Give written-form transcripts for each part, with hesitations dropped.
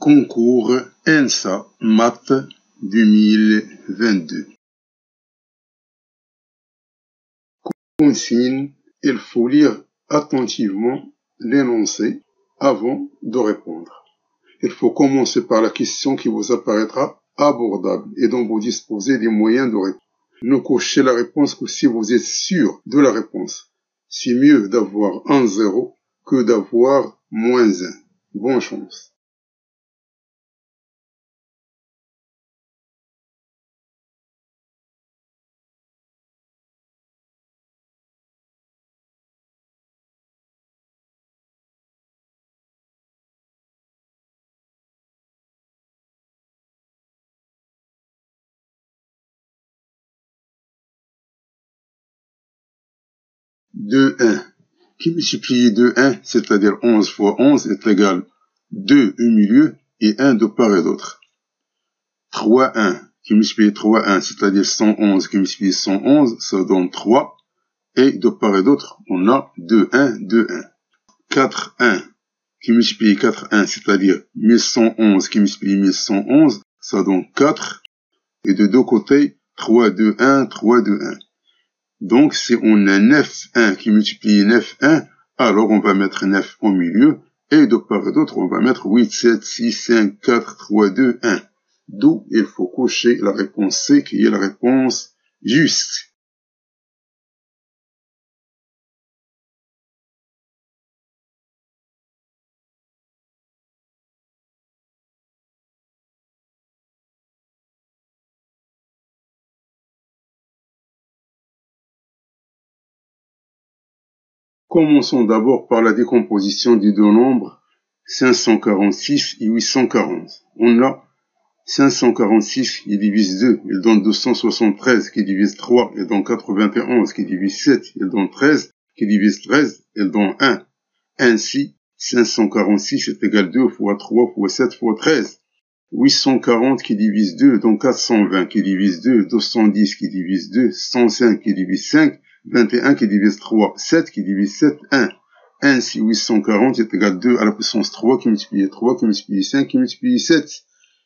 Concours ENSA Maths 2022. Consigne, il faut lire attentivement l'énoncé avant de répondre. Il faut commencer par la question qui vous apparaîtra abordable et dont vous disposez des moyens de répondre. Ne cochez la réponse que si vous êtes sûr de la réponse. C'est mieux d'avoir un 0 que d'avoir -1. Bonne chance. Deux 1. Qui multiplie 2 1, c'est-à-dire 11 fois 11, est égal 2 au milieu et 1 de part et d'autre. 3 1, qui multiplie 3 1, c'est-à-dire 111, qui multiplie 111, ça donne 3. Et de part et d'autre, on a 2 1, 2 1. 4 1, qui multiplie 4 1, c'est-à-dire 1111, qui multiplie 1111, ça donne 4. Et de deux côtés, 3 2 1, 3 2 1. Donc, si on a 9 1 qui multiplie 9 1, alors on va mettre 9 au milieu, et de part et d'autre, on va mettre 8, 7, 6, 5, 4, 3, 2, 1. D'où il faut cocher la réponse C, qui est la réponse juste. Commençons d'abord par la décomposition des deux nombres 546 et 840. On a 546 qui divise 2, il donne 273, qui divise 3, il donne 91, qui divise 7, il donne 13, qui divise 13, il donne 1. Ainsi, 546 est égal 2 fois 3 fois 7 fois 13. 840 qui divise 2, donc 420 qui divise 2, 210 qui divise 2, 105 qui divise 5, 21 qui divise 3, 7 qui divise 7, 1. Ainsi, 840 est égal 2 à la puissance 3 qui multiplie 3, qui multiplie 5, qui multiplie 7.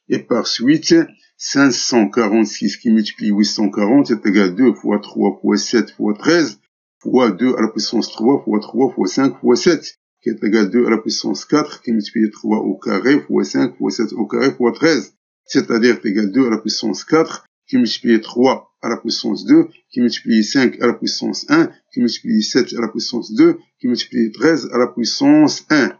Et par suite, 546 qui multiplie 840 est égal 2 fois 3 fois 7 fois 13, fois 2 à la puissance 3 fois 3 fois 5 fois 7, qui est égal 2 à la puissance 4, qui multiplie 3 au carré, fois 5 fois 7 au carré, fois 13. C'est-à-dire égal 2 à la puissance 4, qui multiplie 3 à la puissance 2, qui multiplie 5 à la puissance 1, qui multiplie 7 à la puissance 2, qui multiplie 13 à la puissance 1.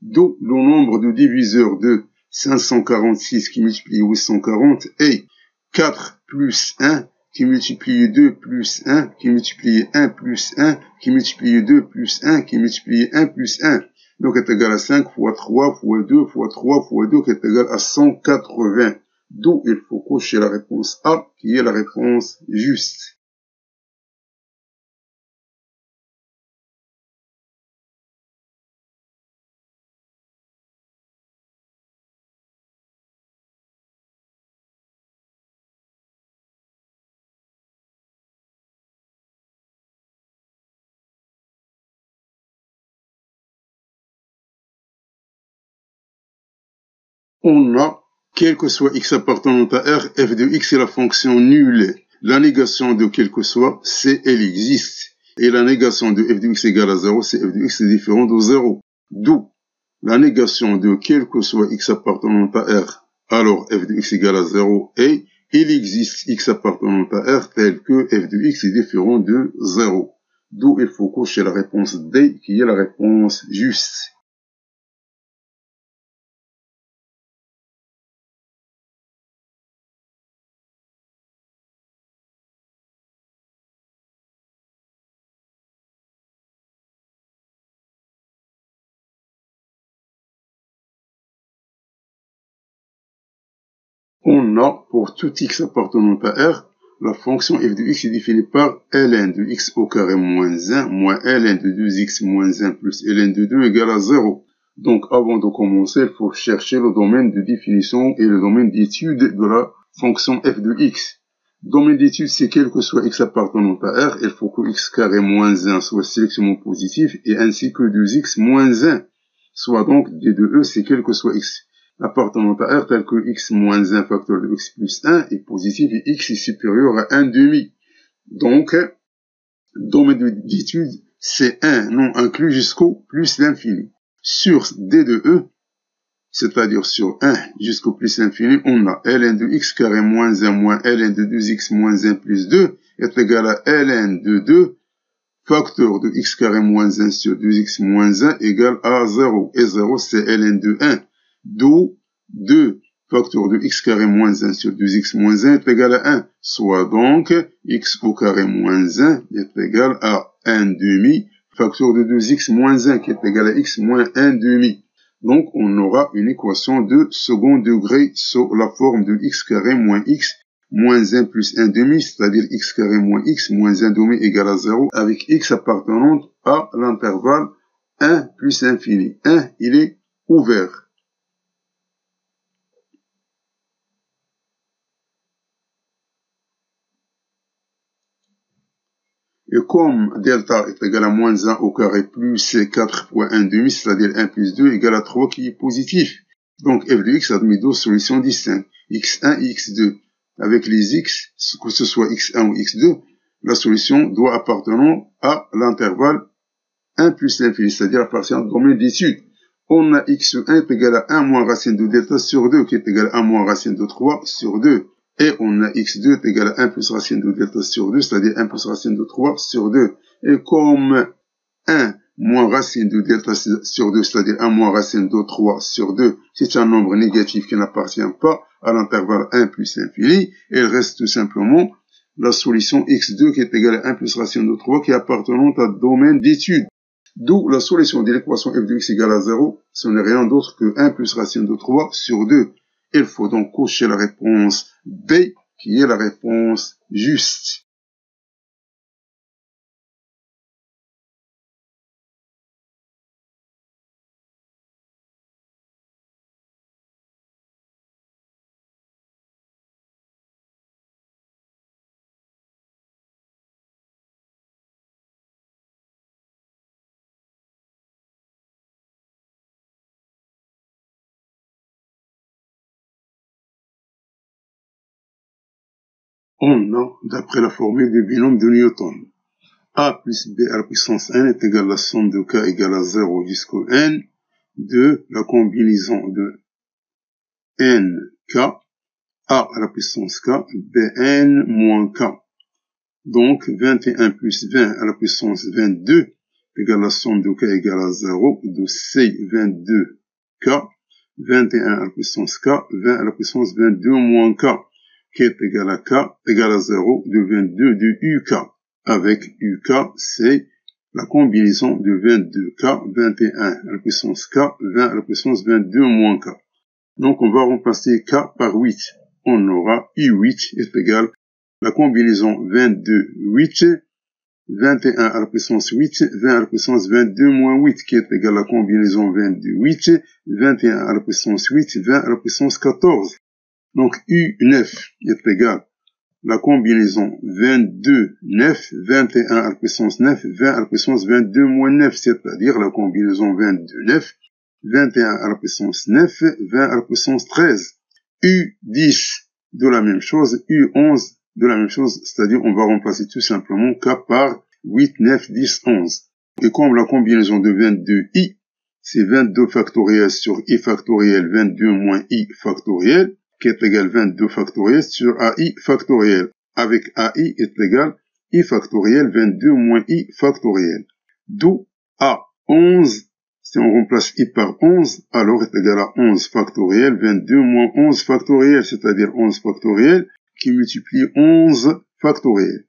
D'où le nombre de diviseurs de 546 qui multiplie 840 est 4 plus 1, qui multiplie 2 plus 1, qui multiplie 1 plus 1, qui multiplie 2 plus 1, qui multiplie 1 plus 1. Donc est égal à 5 fois 3 fois 2 fois 3 fois 2 qui est égal à 180. D'où il faut cocher la réponse A, qui est la réponse juste. On a, quel que soit x appartenant à R, f de x est la fonction nulle. La négation de quel que soit, c'est elle existe. Et la négation de f de x égale à 0, c'est f de x est différent de 0. D'où la négation de quel que soit x appartenant à R, alors f de x égale à 0, et il existe x appartenant à R tel que f de x est différent de 0. D'où il faut cocher la réponse D, qui est la réponse juste. On a, pour tout x appartenant à R, la fonction f de x est définie par ln de x au carré moins 1 moins ln de 2x moins 1 plus ln de 2 égale à 0. Donc, avant de commencer, il faut chercher le domaine de définition et le domaine d'étude de la fonction f de x. Domaine d'étude, c'est quel que soit x appartenant à R, il faut que x carré moins 1 soit strictement positif et ainsi que 2x moins 1. Soit donc d de e, c'est quel que soit x. appartenant à R tel que x moins 1 facteur de x plus 1 est positif et x est supérieur à 1 demi. Donc, domaine d'étude, c'est 1 non inclus jusqu'au plus l'infini. Sur D de E, c'est-à-dire sur 1 jusqu'au plus infini, on a ln de x carré moins 1 moins ln de 2x moins 1 plus 2 est égal à ln de 2 facteur de x carré moins 1 sur 2x moins 1 égale à 0. Et 0, c'est ln de 1. D'où 2 facteur de x carré moins 1 sur 2x moins 1 est égal à 1. Soit donc x au carré moins 1 est égal à 1 demi facteur de 2x moins 1 qui est égal à x moins 1 demi. Donc on aura une équation de second degré sous la forme de x carré moins x moins 1 plus 1 demi, c'est-à-dire x carré moins x moins 1 demi égale à 0, avec x appartenant à l'intervalle 1 plus infini. 1, il est ouvert. Et comme delta est égal à moins 1 au carré plus 4 fois 1 demi, c'est-à-dire 1 plus 2 égale à 3 qui est positif. Donc f de x admet deux solutions distinctes, x1 et x2. Avec les x, que ce soit x1 ou x2, la solution doit appartenir à l'intervalle 1 plus l'infini, c'est-à-dire appartient au domaine d'étude. On a x1 est égal à 1 moins racine de delta sur 2, qui est égal à 1 moins racine de 3 sur 2. Et on a x2 est égal à 1 plus racine de delta sur 2, c'est-à-dire 1 plus racine de 3 sur 2. Et comme 1 moins racine de delta sur 2, c'est-à-dire 1 moins racine de 3 sur 2, c'est un nombre négatif qui n'appartient pas à l'intervalle 1 plus infini, et il reste tout simplement la solution x2 qui est égale à 1 plus racine de 3 qui est appartenant à domaine d'étude. D'où la solution de l'équation f de x égale à 0, ce n'est rien d'autre que 1 plus racine de 3 sur 2. Il faut donc cocher la réponse B, qui est la réponse juste. On a, d'après la formule du binôme de Newton, A plus B à la puissance n est égal à la somme de k égale à 0 jusqu'au n de la combinaison de nk A à la puissance k, bn moins k. Donc 21 plus 20 à la puissance 22 est égal à la somme de k égale à 0 de c 22k, 21 à la puissance k, 20 à la puissance 22 moins k, qui est égal à k égale à 0 de 22 de uk. Avec uk, c'est la combinaison de 22k, 21 à la puissance k, 20 à la puissance 22 moins k. Donc on va remplacer k par 8. On aura u8 est égal à la combinaison 22, 8, 21 à la puissance 8, 20 à la puissance 22 moins 8, qui est égal à la combinaison 22, 8, 21 à la puissance 8, 20 à la puissance 14. Donc u9 est égal à la combinaison 22, 9, 21 à la puissance 9, 20 à la puissance 22 moins 9, c'est-à-dire la combinaison 22, 9, 21 à la puissance 9, 20 à la puissance 13. U10 de la même chose, U11 de la même chose, c'est-à-dire on va remplacer tout simplement k par 8, 9, 10, 11. Et comme la combinaison de 22i, c'est 22 factoriel sur i factoriel, 22 moins i factoriel, qui est égal 22 factoriel sur ai factoriel, avec ai est égal i factoriel 22 moins i factoriel. D'où a11, si on remplace i par 11, alors est égal à 11 factoriel 22 moins 11 factoriel, c'est-à-dire 11 factoriel qui multiplie 11 factoriel.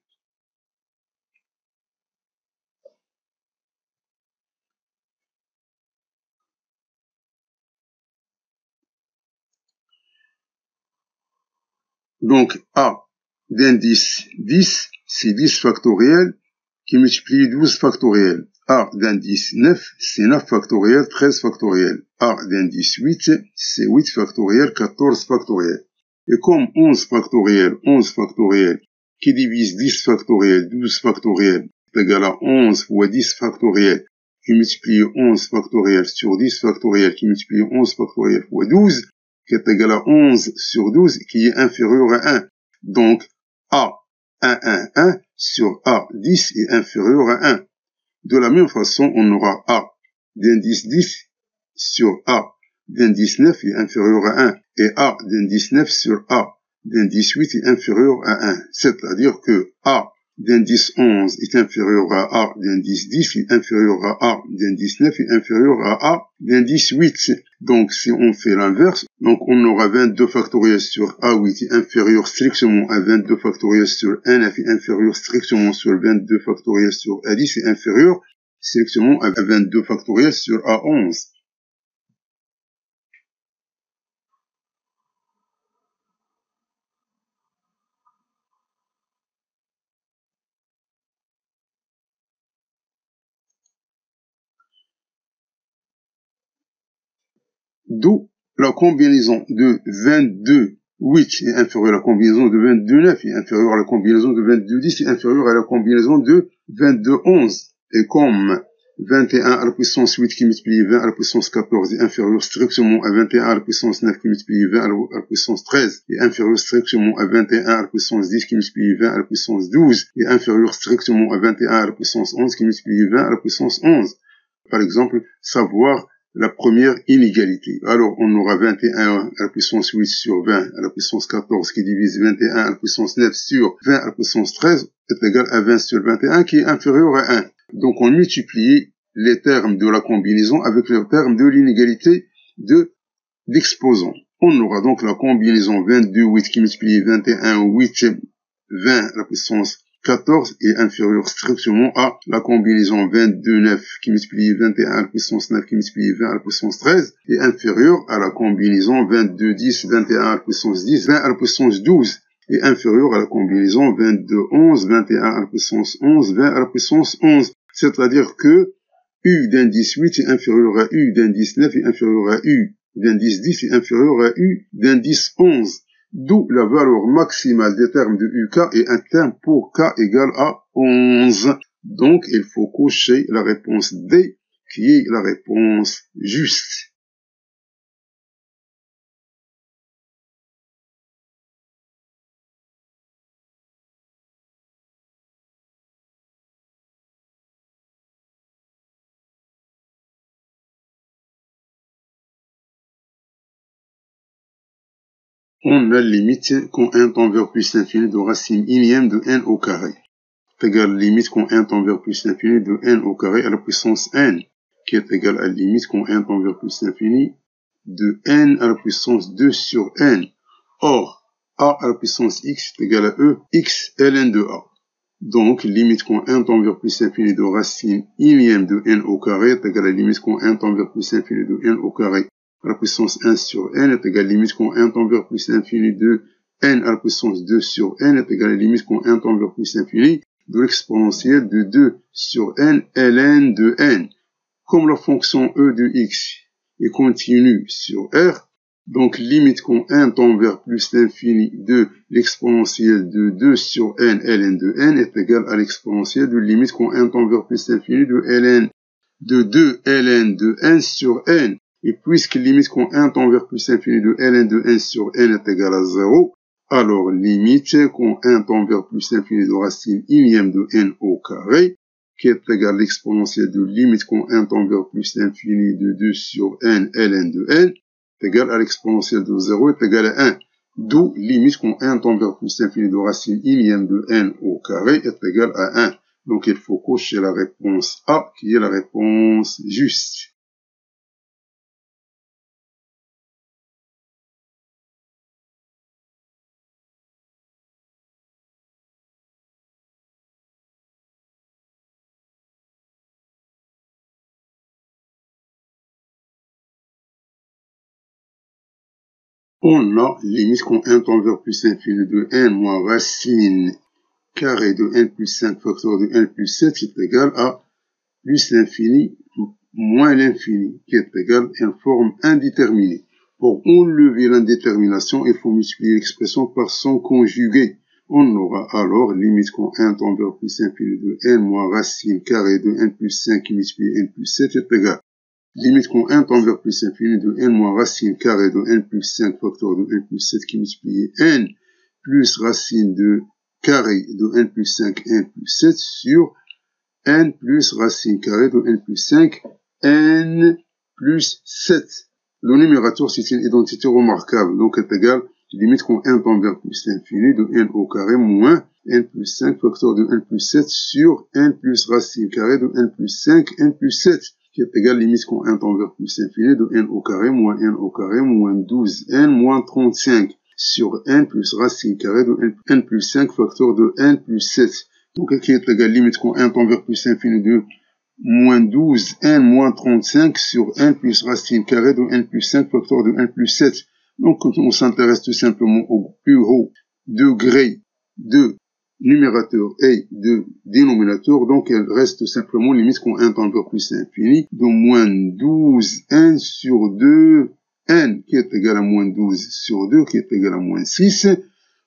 Donc a d'indice 10, c'est 10 factoriel qui multiplie 12 factoriel. A d'indice 9, c'est 9 factoriel, 13 factoriel. A d'indice 8, c'est 8 factoriel, 14 factoriel. Et comme 11 factoriel, qui divise 10 factoriel, 12 factoriel, est égal à 11 fois 10 factoriel, qui multiplie 11 factoriel sur 10 factoriel, qui multiplie 11 factoriel fois 12, qui est égal à 11 sur 12 qui est inférieur à 1. Donc, A 1 sur A 10 est inférieur à 1. De la même façon, on aura A d'indice 10 sur A d'indice 9 est inférieur à 1. Et A d'indice 9 sur A d'indice 8 est inférieur à 1. C'est-à-dire que A d'indice 11 est inférieur à A d'indice 10 est inférieur à A d'indice 9 est inférieur à A d'indice 8. Donc, si on fait l'inverse, donc on aura 22 factoriel sur A8 est inférieur strictement à 22 factoriel sur N9 est inférieur strictement sur 22 factoriel sur A10 est inférieur strictement à 22 factoriel sur A11. D'où la combinaison de 22 8 est inférieure à la combinaison de 22 9 est inférieure à la combinaison de 22 10 est inférieure à la combinaison de 22 11. Et comme 21 à la puissance 8 qui multiplie 20 à la puissance 14 est inférieur strictement à 21 à la puissance 9 qui multiplie 20 à la puissance 13 est inférieur strictement à 21 à la puissance 10 qui multiplie 20 à la puissance 12 est inférieur strictement à 21 à la puissance 11 qui multiplie 20 à la puissance 11. Par exemple, savoir la première inégalité. Alors, on aura 21 à la puissance 8 sur 20 à la puissance 14 qui divise 21 à la puissance 9 sur 20 à la puissance 13 est égal à 20 sur 21 qui est inférieur à 1. Donc, on multiplie les termes de la combinaison avec les termes de l'inégalité d'exposants. On aura donc la combinaison 22 8 qui multiplie 21 8 20 à la puissance 14 est inférieur strictement à la combinaison 22 9 qui multiplie 21 à la puissance 9 qui multiplie 20 à la puissance 13 est inférieur à la combinaison 22 10 21 à la puissance 10 20 à la puissance 12 est inférieur à la combinaison 22 11 21 à la puissance 11 20 à la puissance 11. C'est-à-dire que U d'indice 8 est inférieur à U d'indice 9 est inférieur à U d'indice 10 est inférieur à U d'indice 11. D'où la valeur maximale des termes de UK est un terme pour K égale à 11. Donc, il faut cocher la réponse D, qui est la réponse juste. On a limite quand n tend vers plus l'infini de racine unième de n au carré. C'est égal à limite quand n tend vers plus l'infini de n au carré à la puissance n, qui est égal à limite quand n tend vers plus l'infini de n à la puissance 2 sur n. Or, a à la puissance x est égal à e, x ln de a. Donc, limite quand n tend vers plus l'infini de racine unième de n au carré est égal à limite quand n tend vers plus l'infini de n au carré à la puissance 1 sur n est égal à limite quand n tend vers plus l'infini de n à la puissance 2 sur n est égal à limite quand n tend vers plus l'infini de l'exponentielle de 2 sur n ln de n. Comme la fonction e de x est continue sur R, donc limite quand n tend vers plus l'infini de l'exponentielle de 2 sur n ln de n est égal à l'exponentielle de limite quand n tend vers plus l'infini de ln de 2 ln de n sur n. Et puisque limite quand n tend vers plus l'infini de ln de n sur n est égal à 0, alors limite quand n tend vers plus l'infini de racine unième de n au carré, qui est égal à l'exponentielle de limite quand n tend vers plus l'infini de 2 sur n ln de n, est égal à l'exponentielle de 0 est égal à 1. D'où limite quand n tend vers plus l'infini de racine unième de n au carré est égal à 1. Donc il faut cocher la réponse A, qui est la réponse juste. On a limite quand n tend vers plus l'infini de n moins racine carré de n plus 5 facteur de n plus 7 est égal à plus l'infini moins l'infini, qui est égal à une forme indéterminée. Pour enlever l'indétermination, il faut multiplier l'expression par son conjugué. On aura alors limite quand n tend vers plus l'infini de n moins racine carré de n plus 5 qui multiplie n plus 7 est égal limite quand n tend vers plus infini de n moins racine carrée de n plus 5 facteur de n plus 7 qui multiplie n plus racine de carré de n plus 5 n plus 7 sur n plus racine carrée de n plus 5 n plus 7. Le numérateur, c'est une identité remarquable, donc est égal, limite quand n tend vers plus l'infini de n au carré moins n plus 5 facteur de n plus 7 sur n plus racine carrée de n plus 5 n plus 7, qui est égal, limite quand n tend vers plus l'infini de n au carré moins 12n moins 35 sur n plus racine carrée de n plus 5 facteur de n plus 7. Donc, qui est égal, limite quand n tend vers plus infini de moins 12n moins 35 sur n plus racine carrée de n plus 5 facteur de n plus 7. Donc, on s'intéresse tout simplement au plus haut degré de numérateur et de dénominateur. Donc, elle reste tout simplement limite quand n tend vers plus infini de moins 12n sur 2n qui est égal à moins 12 sur 2 qui est égal à moins 6.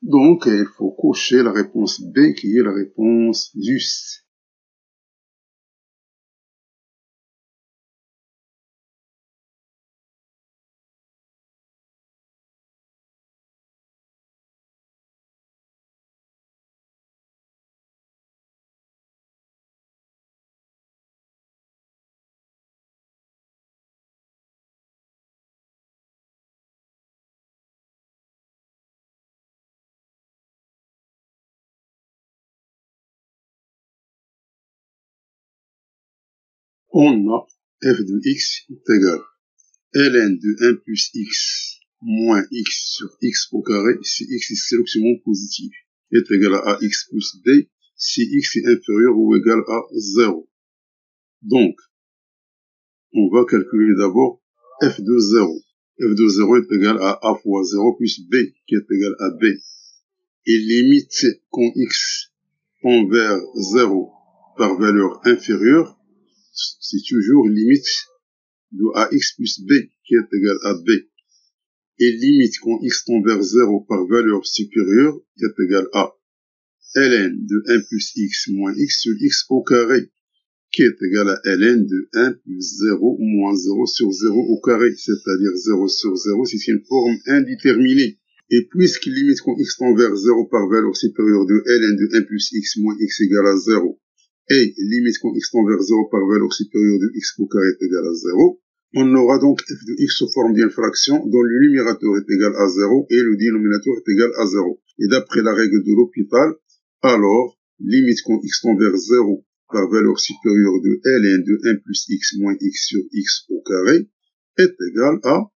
Donc, il faut cocher la réponse B qui est la réponse juste. On a f de x est égal ln de 1 plus x moins x sur x au carré si x est strictement positif est égal à ax plus b si x est inférieur ou égal à 0. Donc, on va calculer d'abord f de 0. f de 0 est égal à a fois 0 plus b qui est égal à b. Et limite quand x tend vers 0 par valeur inférieure, c'est toujours limite de ax plus b qui est égal à b. Et limite quand x tend vers 0 par valeur supérieure qui est égal à ln de 1 plus x moins x sur x au carré qui est égal à ln de 1 plus 0 moins 0 sur 0 au carré, c'est-à-dire 0 sur 0, c'est une forme indéterminée. Et puisque limite quand x tend vers 0 par valeur supérieure de ln de 1 plus x moins x égale à 0, et limite quand x tend vers 0 par valeur supérieure de x au carré est égal à 0, on aura donc f de x sous forme d'une fraction dont le numérateur est égal à 0 et le dénominateur est égal à 0. Et d'après la règle de l'hôpital, alors, limite quand x tend vers 0 par valeur supérieure de ln de 1 plus x moins x sur x au carré est égal à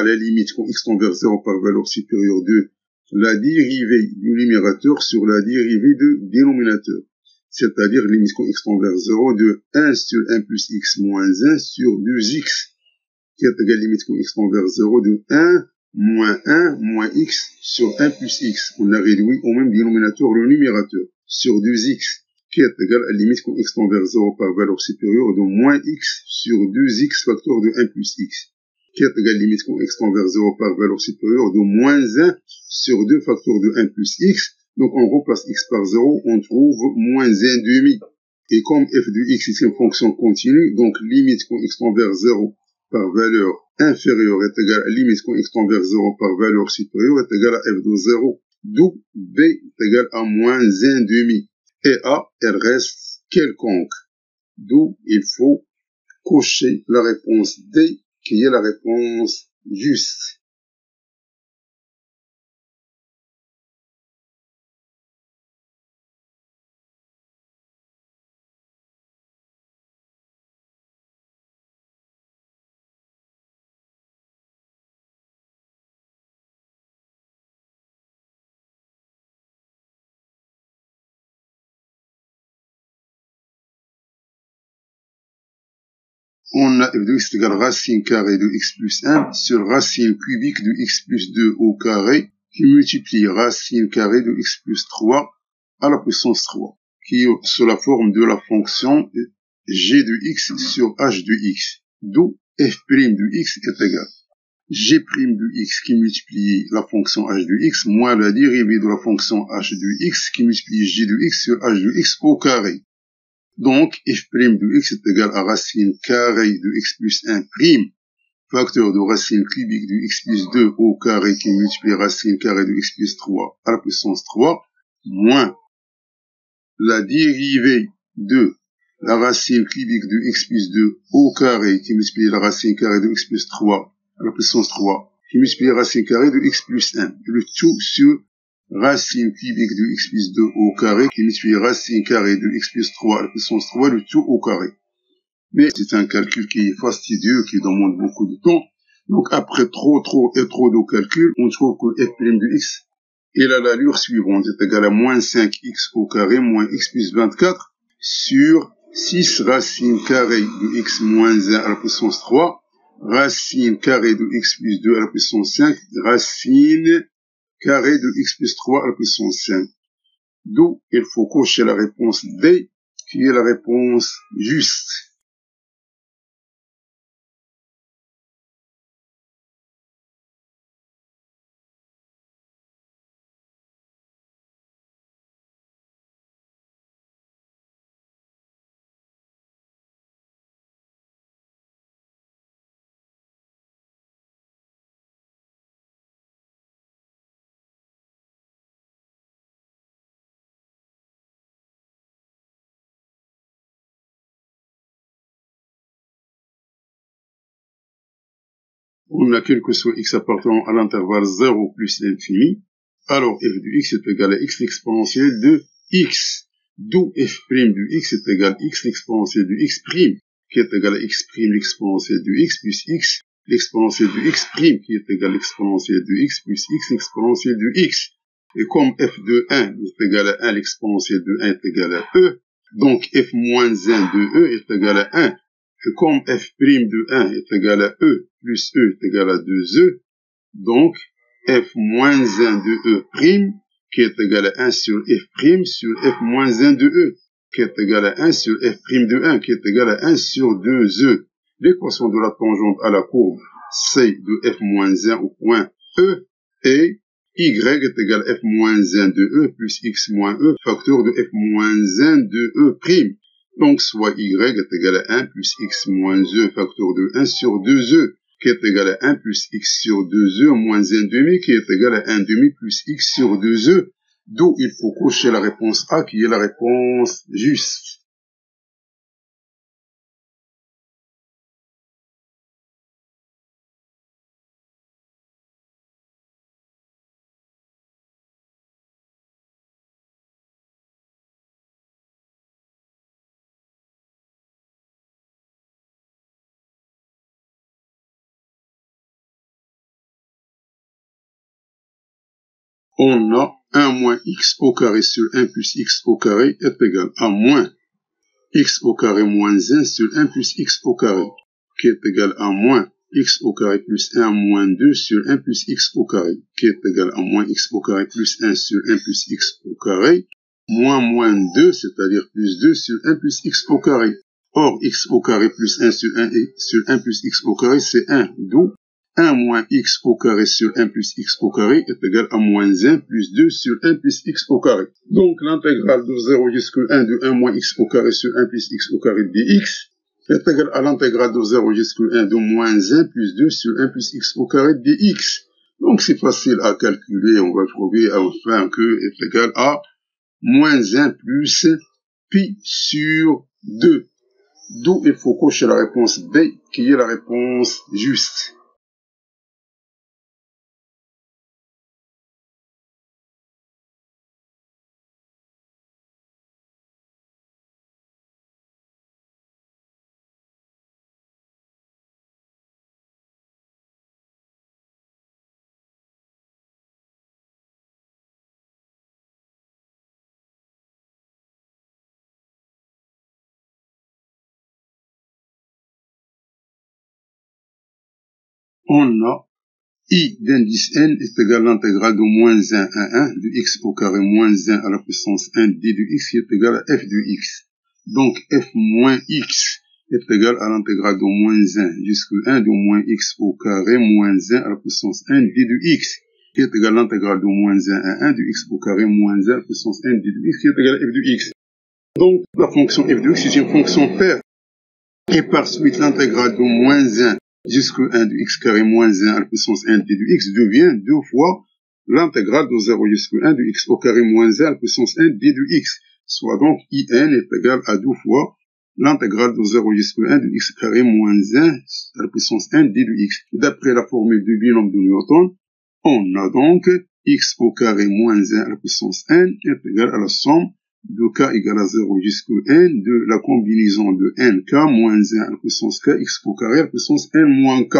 la limite quand x tend vers 0 par valeur supérieure de la dérivée du numérateur sur la dérivée du dénominateur. C'est-à-dire limite quand x tend vers 0 de 1 sur 1 plus x moins 1 sur 2x qui est égal limite quand x tend vers 0 de 1 moins x sur 1 plus x. On a réduit au même dénominateur le numérateur sur 2x qui est égal à limite quand x tend vers 0 par valeur supérieure de moins x sur 2x facteur de 1 plus x qui est égal limite quand x tend vers 0 par valeur supérieure de moins 1 sur 2 facteur de 1 plus x. Donc on remplace x par 0, on trouve moins 1 demi. Et comme f de x est une fonction continue, donc limite quand x tend vers 0 par valeur inférieure est égal à limite quand x tend vers 0 par valeur supérieure est égal à f de 0, d'où b est égal à moins 1 demi. Et a, elle reste quelconque. D'où il faut cocher la réponse D qui est la réponse juste. On a f de x égale racine carrée de x plus 1 sur racine cubique de x plus 2 au carré qui multiplie racine carrée de x plus 3 à la puissance 3, qui est sous la forme de la fonction g de x sur h de x, d'où f' de x est égal g' de x qui multiplie la fonction h de x moins la dérivée de la fonction h de x qui multiplie g de x sur h de x au carré. Donc, f' de x est égal à racine carrée de x plus 1 prime, facteur de racine cubique de x plus 2 au carré qui multiplie racine carrée de x plus 3 à la puissance 3, moins la dérivée de la racine cubique de x plus 2 au carré qui multiplie la racine carrée de x plus 3 à la puissance 3, qui multiplie racine carrée de x plus 1. Le tout sur racine cubique de x plus 2 au carré qui multiplie racine carrée de x plus 3 à la puissance 3, le tout au carré. Mais c'est un calcul qui est fastidieux, qui demande beaucoup de temps. Donc après trop de calculs, on trouve que f' de x est à l'allure suivante, est égal à moins 5x au carré moins x plus 24 sur 6 racine carrée de x moins 1 à la puissance 3, racine carrée de x plus 2 à la puissance 5, racine carrée de x plus 3 à la puissance 5. D'où il faut cocher la réponse D, qui est la réponse juste. On a quel que soit x appartenant à l'intervalle 0 plus l'infini, alors f de x est égal à x l'exponentielle de x, d'où f' de x est égal à x l'exponentielle de x', qui est égal à x' l'exponentielle de x plus x l'exponentielle de x', qui est égal à l'exponentielle de x plus x l'exponentielle de x. Et comme f de 1 est égal à 1, l'exponentielle de 1 est égal à e, donc f moins 1 de e est égal à 1. Et comme f' de 1 est égal à e plus e est égal à 2e, donc f moins 1 de e', qui est égal à 1 sur f' moins 1 de e, qui est égal à 1 sur f' de 1, qui est égal à 1 sur 2e. L'équation de la tangente à la courbe C de f moins 1 au point E est y est égal à f moins 1 de e plus x moins e, facteur de f moins 1 de e'. Donc, soit y est égal à 1 plus x moins e, facteur de 1 sur 2e, qui est égal à 1 plus x sur 2e moins 1 demi, qui est égal à 1 demi plus x sur 2e, d'où il faut cocher la réponse A, qui est la réponse juste. On a 1 moins x au carré sur 1 plus x au carré est égal à moins x au carré moins 1 sur 1 plus x au carré, qui est égal à moins x au carré plus 1 moins 2 sur 1 plus x au carré, qui est égal à moins x au carré plus 1 sur 1 plus x au carré, moins 2, c'est-à-dire plus 2 sur 1 plus x au carré. Or, x au carré plus 1 sur 1 plus x au carré, c'est 1, d'où 1 moins x au carré sur 1 plus x au carré est égal à moins 1 plus 2 sur 1 plus x au carré. Donc, l'intégrale de 0 jusqu'à 1 de 1 moins x au carré sur 1 plus x au carré dx est égal à l'intégrale de 0 jusqu'à 1 de moins 1 plus 2 sur 1 plus x au carré dx. Donc, c'est facile à calculer. On va trouver enfin que est égal à moins 1 plus pi sur 2. D'où il faut cocher la réponse B, qui est la réponse juste. On a I d'indice n est égal à l'intégrale de moins 1 à 1 de x au carré moins 1 à la puissance 1 d de x qui est égal à f de x. Donc f moins x est égal à l'intégrale de moins 1 jusqu'à 1 de moins x au carré moins 1 à la puissance 1 d de x, qui est égal à l'intégrale de moins 1 à 1 de x au carré moins 1 à la puissance 1 d de x, qui est égal à f de x. Donc, la fonction f de x est une fonction paire. Et par suite, l'intégrale de moins 1 jusqu'à 1 de x carré moins 1 à la puissance 1 d de x devient 2 fois l'intégrale de 0 jusqu'à 1 de x au carré moins 1 à la puissance 1 d de x. Soit donc, in est égal à 2 fois l'intégrale de 0 jusqu'à 1 de x carré moins 1 à la puissance 1 d de x. D'après la formule du binôme de Newton, on a donc x au carré moins 1 à la puissance 1 est égal à la somme de k égale à 0 jusqu'à 1 de la combinaison de nk moins 1 à la puissance k x au carré à la puissance n moins k.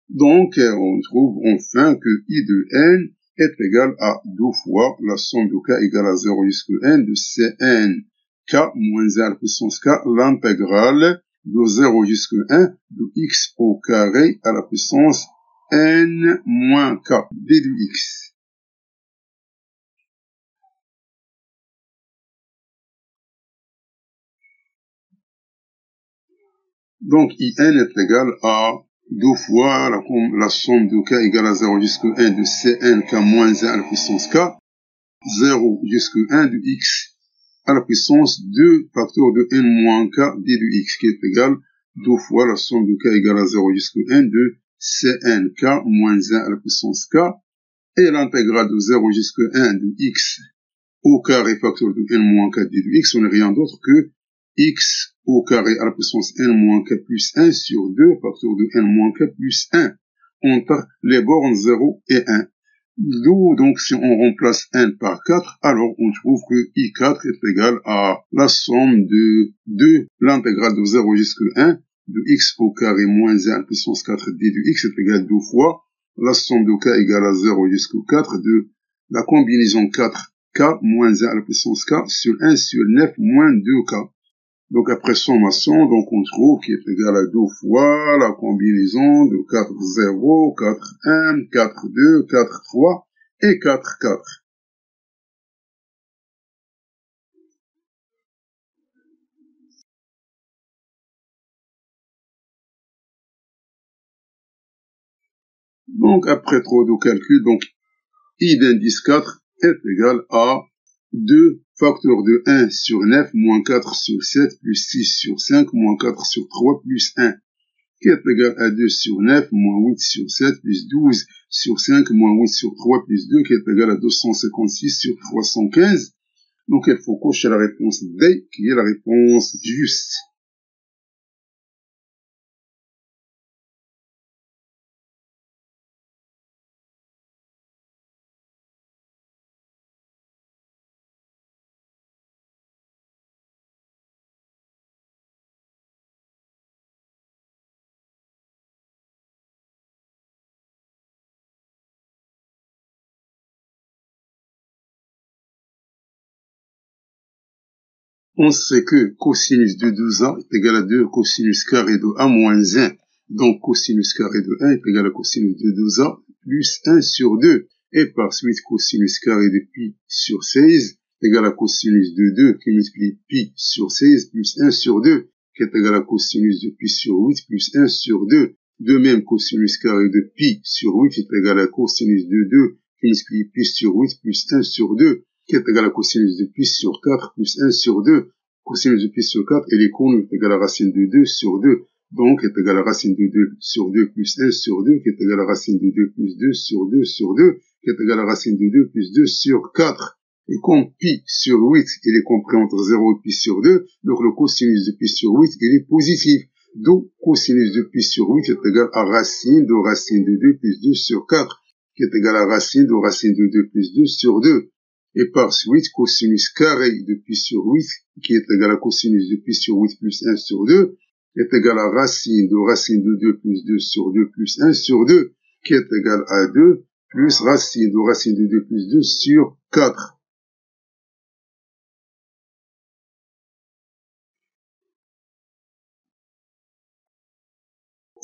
Donc, on trouve enfin que i de n est égal à 2 fois la somme de k égale à 0 jusqu'à n de cn k moins 1 à la puissance k, l'intégrale de 0 jusqu'à 1 de x au carré à la puissance n moins k d de x. Donc, in est égal à 2 fois la somme de k égale à 0 jusqu'à 1 de cn k moins 1 à la puissance k, 0 jusqu'à 1 de x à la puissance 2 facteur de n moins k d de x, qui est égal 2 fois la somme de k égale à 0 jusqu'à 1 de cn k moins 1 à la puissance k, et l'intégrale de 0 jusqu'à 1 de x au carré facteur de n moins k d de x, on n'est rien d'autre que x au carré à la puissance n moins k plus 1 sur 2 facteur de n moins k plus 1 entre les bornes 0 et 1. D'où donc si on remplace n par 4, alors on trouve que I4 est égal à la somme de 2, l'intégrale de 0 jusqu'à 1 de x au carré moins 1 à la puissance 4 d de x est égal 2 fois la somme de k égale à 0 jusqu'à 4 de la combinaison 4k moins 1 à la puissance k sur 1 sur 9 moins 2k. Donc après sommation, donc on trouve qu'il est égal à 2 fois la combinaison de 4 0, 4 1, 4 2, 4 3 et 4 4. Donc après trop de calcul, donc I d'indice 4 est égal à 2 facteur de 1 sur 9 moins 4 sur 7 plus 6 sur 5 moins 4 sur 3 plus 1, qui est égal à 2 sur 9 moins 8 sur 7 plus 12 sur 5 moins 8 sur 3 plus 2, qui est égal à 256 sur 315. Donc il faut cocher la réponse D, qui est la réponse juste. On sait que cosinus de 2a est égal à 2 cosinus carré de a moins 1. Donc cosinus carré de 1 est égal à cosinus de 2a plus 1 sur 2. Et par suite, cosinus carré de pi sur 16 est égal à cosinus de 2 qui multiplie pi sur 16 plus 1 sur 2, qui est égal à cosinus de pi sur 8 plus 1 sur 2. De même, cosinus carré de pi sur 8 est égal à cosinus de 2 qui multiplie pi sur 8 plus 1 sur 2, qui est égal à cosinus de pi sur 4 plus 1 sur 2. Cosinus de pi sur 4 et les cônes est égal à racine de 2 sur 2. Donc, est égal à racine de 2 sur 2 plus 1 sur 2, qui est égal à racine de 2 plus 2 sur 2 sur 2, qui est égal à racine de 2 plus 2 sur 4. Et comme pi sur 8, il est compris entre 0 et pi sur 2, donc le cosinus de pi sur 8, il est positif. Donc, cosinus de pi sur 8 est égal à racine de 2 plus 2 sur 4, qui est égal à racine de 2 plus 2 sur 2. Et par suite, cosinus carré de pi sur 8, qui est égal à cosinus de pi sur 8 plus 1 sur 2, est égal à racine de 2 plus 2 sur 2 plus 1 sur 2, qui est égal à 2, plus racine de 2 plus 2 sur 4.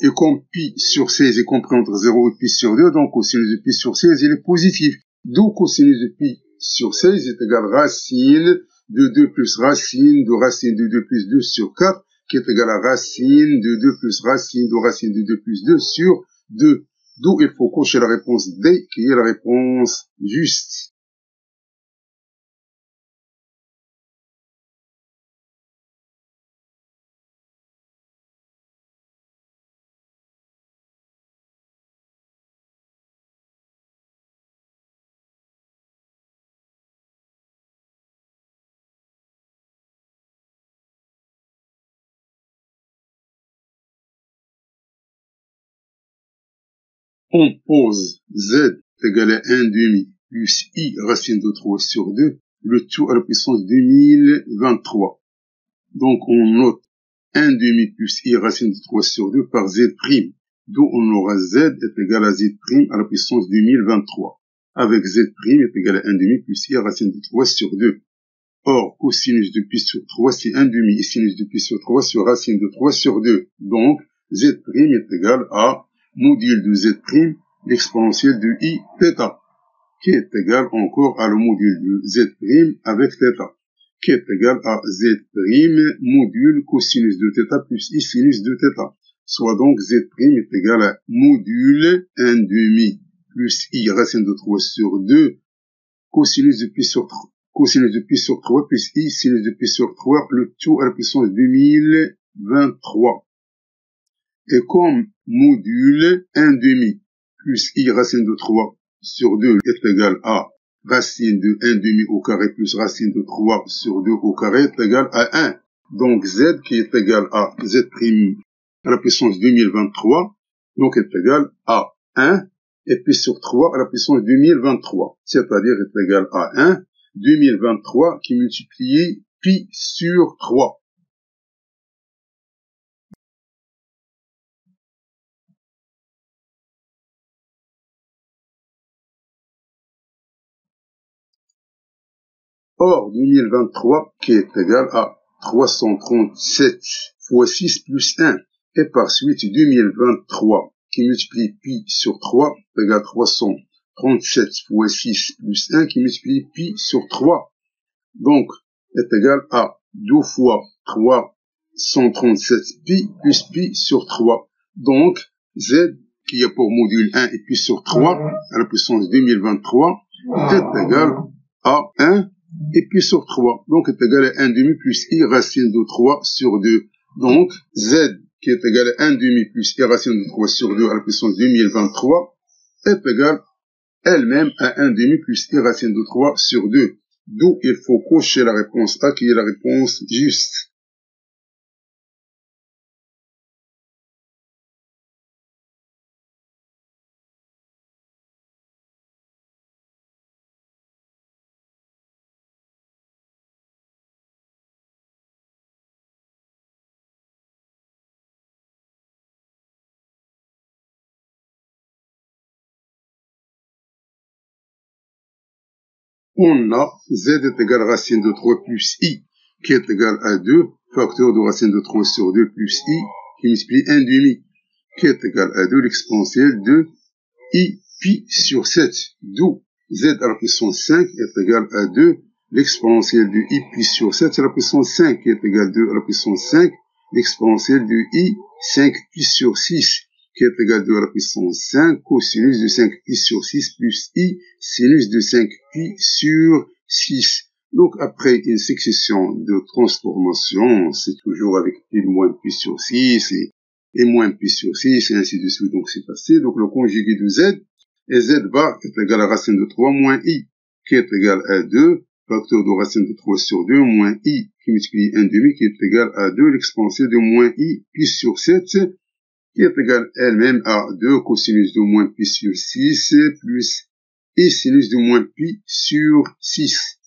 Et comme pi sur 16 est compris entre 0 et pi sur 2, donc cosinus de pi sur 16, il est positif. D'où cosinus de pi sur 16 est égal à racine de 2 plus racine de 2 plus 2 sur 4, qui est égal à racine de 2 plus racine de 2 plus 2 sur 2. D'où il faut cocher la réponse D, qui est la réponse juste. On pose Z égale à 1 demi plus I racine de 3 sur 2, le tout à la puissance 2023. Donc on note 1 demi plus I racine de 3 sur 2 par Z prime, d'où on aura Z est égal à Z prime à la puissance 2023, avec Z prime est égal à 1 demi plus I racine de 3 sur 2. Or, cosinus de pi sur 3, c'est 1 demi, et sinus de pi sur 3 sur racine de 3 sur 2. Donc, Z prime est égal à module de Z prime, l'exponentielle de I θ, qui est égal encore à le module de Z prime avec θ, qui est égal à Z prime module cosinus de θ plus I sinus de θ. Soit donc Z prime est égal à module 1 demi plus I racine de 3 sur 2, cosinus de pi sur 3. Cosinus de pi sur 3 plus I sinus de pi sur 3, le tout à la puissance 2023. Et comme module 1 demi plus I racine de 3 sur 2 est égal à racine de 1 demi au carré plus racine de 3 sur 2 au carré est égal à 1. Donc Z qui est égal à Z prime à la puissance 2023, donc est égal à 1 et pi sur 3 à la puissance 2023, c'est-à-dire est égal à 1. 2023 qui multiplie pi sur 3. Or, 2023 qui est égal à 337 fois 6 plus 1. Et par suite, 2023 qui multiplie pi sur 3 est égal à 337 fois 6 plus 1 qui multiplie pi sur 3. Donc, est égal à 2 fois 337 pi plus pi sur 3. Donc, Z, qui est pour module 1 et pi sur 3, à la puissance 2023, est égal à 1 et pi sur 3. Donc, est égal à 1 demi plus I racine de 3 sur 2. Donc, Z, qui est égal à 1 demi plus I racine de 3 sur 2 à la puissance 2023, est égal elle-même à 1 demi plus I racine de 3 sur 2. D'où il faut cocher la réponse A qui est la réponse juste. On a Z est égal à racine de 3 plus I qui est égal à 2, facteur de racine de 3 sur 2 plus I qui multiplie 1 demi qui est égal à 2, l'exponentielle de I pi sur 7. D'où Z à la puissance 5 est égal à 2, l'exponentielle de I pi sur 7 à la puissance 5 qui est égal à 2 à la puissance 5, l'exponentielle de I 5 pi sur 6 qui est égal à 2 à la puissance 5, cosinus de 5 pi sur 6 plus I, sinus de 5 pi sur 6. Donc, après une succession de transformations, c'est toujours avec pi moins pi sur 6 et moins pi sur 6, et ainsi de suite. Donc, c'est passé. Donc, le conjugué de Z, et Z bar est égal à racine de 3 moins I, qui est égal à 2, facteur de racine de 3 sur 2, moins I, qui multiplie 1 demi, qui est égal à 2, l'exponentielle de moins I, pi sur 7, qui est égale elle-même à 2 cosinus de moins pi sur 6 plus I sinus de moins pi sur 6.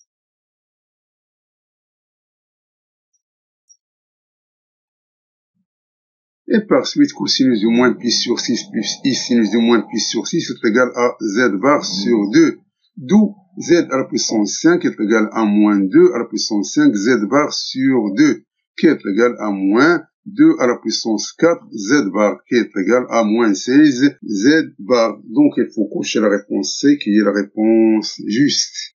Et par suite, cosinus de moins pi sur 6 plus I sinus de moins pi sur 6 est égal à Z bar sur 2. D'où Z à la puissance 5 est égal à moins 2 à la puissance 5 Z bar sur 2, qui est égal à moins 2 à la puissance 4 Z bar, qui est égal à moins 16 Z bar. Donc, il faut cocher la réponse C, qui est la réponse juste.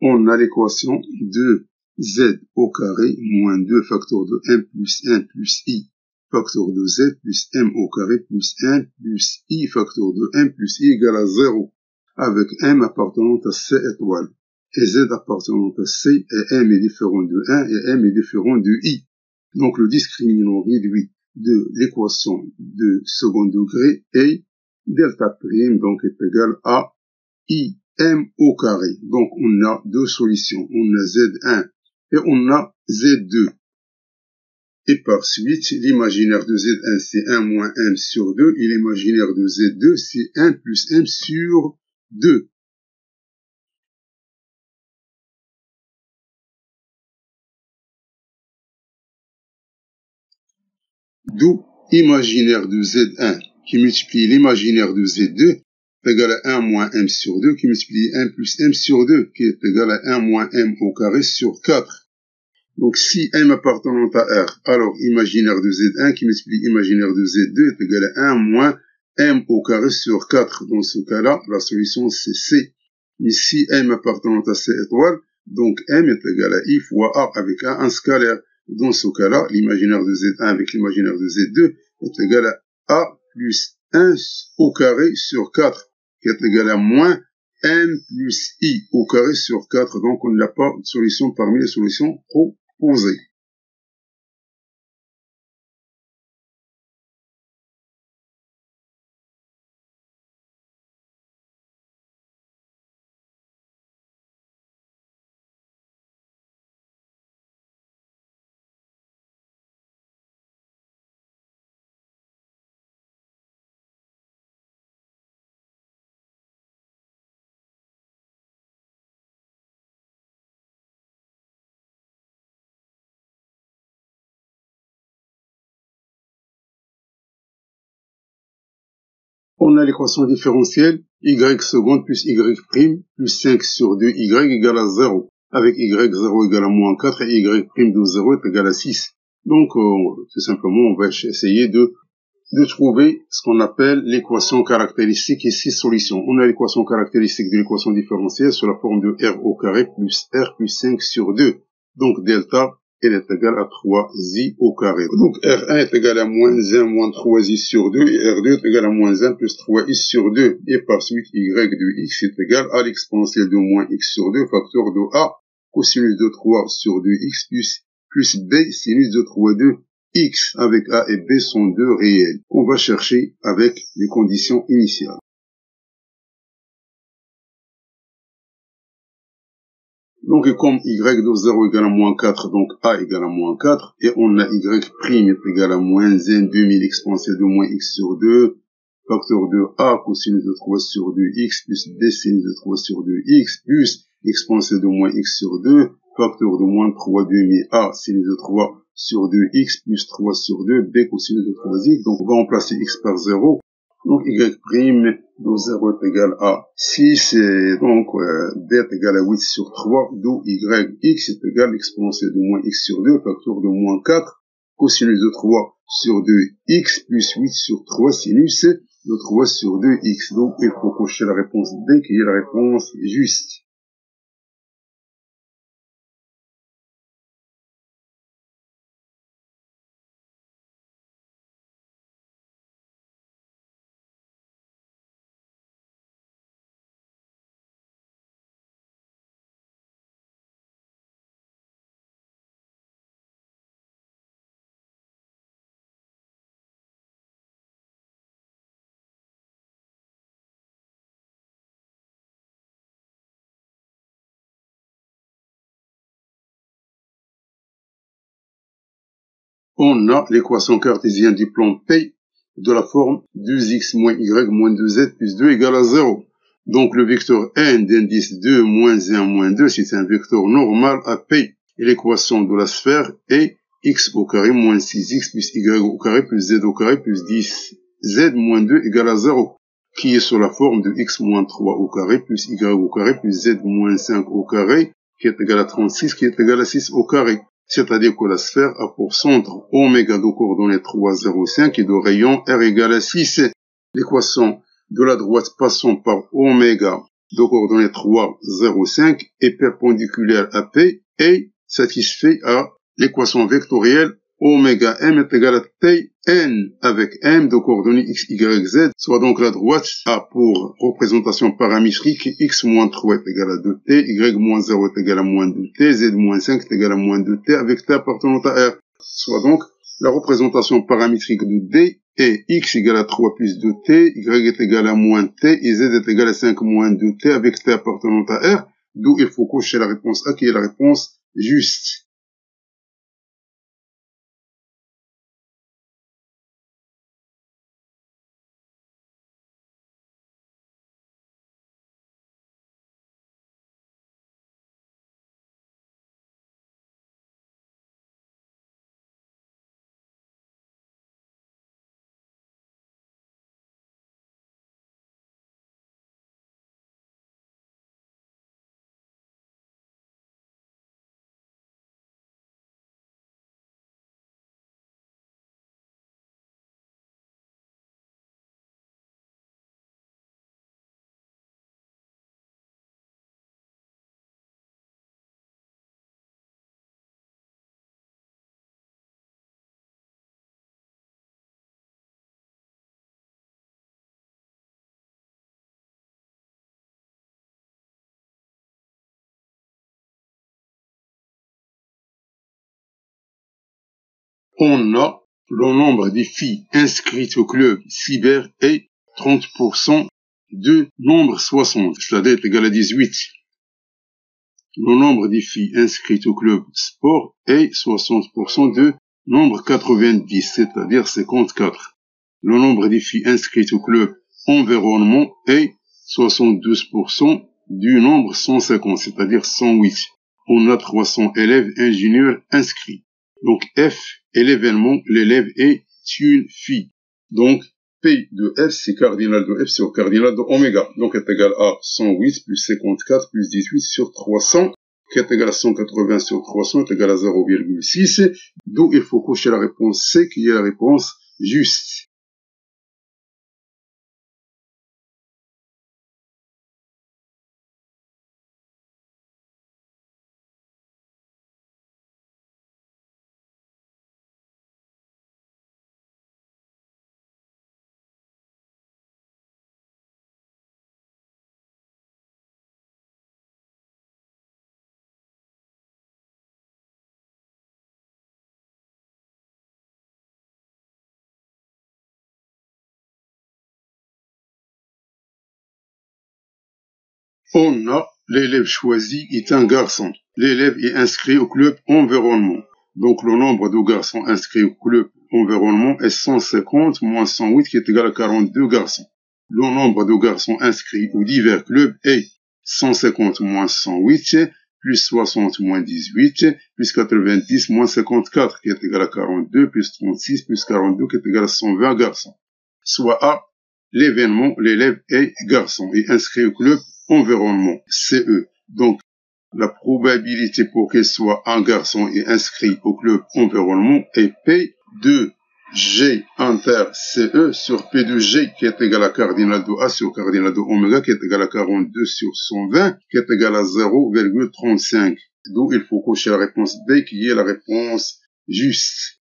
on a l'équation de z au carré moins 2 facteur de m plus i facteur de z plus m au carré plus 1 plus i facteur de m plus i égale à 0, avec m appartenant à c étoile, et z appartenant à c, et m est différent de 1, et m est différent de i. Donc le discriminant réduit de l'équation de second degré est delta prime, donc est égal à i m au carré. Donc on a deux solutions, on a z1 et on a z2. Et par suite, l'imaginaire de z1 c'est 1 moins m sur 2, et l'imaginaire de z2 c'est 1 plus m sur 2. D'où imaginaire de z1 qui multiplie l'imaginaire de z2 est égal à 1 moins m sur 2 qui multiplie 1 plus m sur 2 qui est égal à 1 moins m au carré sur 4. Donc si m appartenant à R, alors imaginaire de z1 qui multiplie imaginaire de z2 est égal à 1 moins m au carré sur 4. Dans ce cas-là, la solution c'est C. Ici, m appartenant à C étoile, donc m est égal à i fois a avec un scalaire. Dans ce cas-là, l'imaginaire de z1 avec l'imaginaire de z2 est égal à a plus 1 au carré sur 4, qui est égal à moins m plus i au carré sur 4. Donc on n'a pas de solution parmi les solutions proposées. On a l'équation différentielle y seconde plus y prime plus 5 sur 2 y égale à 0, avec y0 égale à moins 4 et y prime de 0 est égal à 6. Donc, tout simplement, on va essayer de trouver ce qu'on appelle l'équation caractéristique et 6 solutions. On a l'équation caractéristique de l'équation différentielle sous la forme de r au carré plus r plus 5 sur 2. Donc, delta, elle est égale à 3i au carré. Donc, R1 est égal à moins 1 moins 3i sur 2 et R2 est égal à moins 1 plus 3i sur 2. Et par suite, y de x est égal à l'exponentielle de moins x sur 2 facteur de a cosinus de 3 sur 2x plus b sinus de 3 de x avec a et b sont deux réels. On va chercher avec les conditions initiales. Donc, comme y de 0 égale à moins 4, donc a égale à moins 4, et on a y prime est égal à moins 1 2000 exponentielle de moins x sur 2, facteur de a cosinus de 3 sur 2x plus b sinus de 3 sur 2x plus exponentielle de moins x sur 2, facteur de moins 3 demi a sinus de 3 sur 2x plus 3 sur 2, b cosinus de 3x, donc on va remplacer x par 0, donc y prime de 0 est égal à 6, et donc b est égal à 8 sur 3, d'où x est égal à l'exponentielle de moins x sur 2, facteur de moins 4, cosinus de 3 sur 2x plus 8 sur 3 sinus de 3 sur 2x. Donc il faut cocher la réponse D qui est la réponse juste. On a l'équation cartésienne du plan P de la forme 2x moins y moins 2z plus 2 égale à 0. Donc le vecteur n d'indice 2 moins 1 moins 2, c'est un vecteur normal à P. Et l'équation de la sphère est x au carré moins 6x plus y au carré plus z au carré plus 10z moins 2 égale à 0, qui est sous la forme de x moins 3 au carré plus y au carré plus z moins 5 au carré, qui est égal à 36, qui est égal à 6 au carré. C'est-à-dire que la sphère a pour centre oméga de coordonnées 3, 0, 5 et de rayon r égale à 6. L'équation de la droite passant par oméga de coordonnées 3, 0, 5 est perpendiculaire à P et satisfait à l'équation vectorielle oméga m est égal à t n avec m de coordonnées x, y, z, soit donc la droite a pour représentation paramétrique x moins 3 est égal à 2t, y moins 0 est égal à moins 2t, z moins 5 est égal à moins 2t avec t appartenant à R. Soit donc la représentation paramétrique de D est x égale à 3 plus 2t, y est égal à moins t et z est égal à 5 moins 2t avec t appartenant à R, d'où il faut cocher la réponse A qui est la réponse juste. On a le nombre des filles inscrites au club cyber est 30% de nombre 60, c'est-à-dire est égal à 18. Le nombre des filles inscrites au club sport est 60% de nombre 90, c'est-à-dire 54. Le nombre des filles inscrites au club environnement est 72% du nombre 150, c'est-à-dire 108. On a 300 élèves ingénieurs inscrits. Donc F est l'événement, l'élève est une fille. Donc P de F, c'est cardinal de F sur cardinal de oméga. Donc est égal à 108 plus 54 plus 18 sur 300, qui est égal à 180 sur 300, est égal à 0,6. D'où il faut cocher la réponse C, qui est la réponse juste. On a l'élève choisi est un garçon. L'élève est inscrit au club environnement. Donc le nombre de garçons inscrits au club environnement est 150 moins 108 qui est égal à 42 garçons. Le nombre de garçons inscrits aux divers clubs est 150 moins 108 plus 60 moins 18 plus 90 moins 54 qui est égal à 42 plus 36 plus 42 qui est égal à 120 garçons. Soit A, l'événement, l'élève est garçon et inscrit au club environnement, CE. Donc, la probabilité pour qu'il soit un garçon et inscrit au club environnement est P de G inter CE sur P de G qui est égal à cardinal de A sur cardinal de oméga qui est égal à 42 sur 120 qui est égal à 0,35. D'où il faut cocher la réponse B qui est la réponse juste.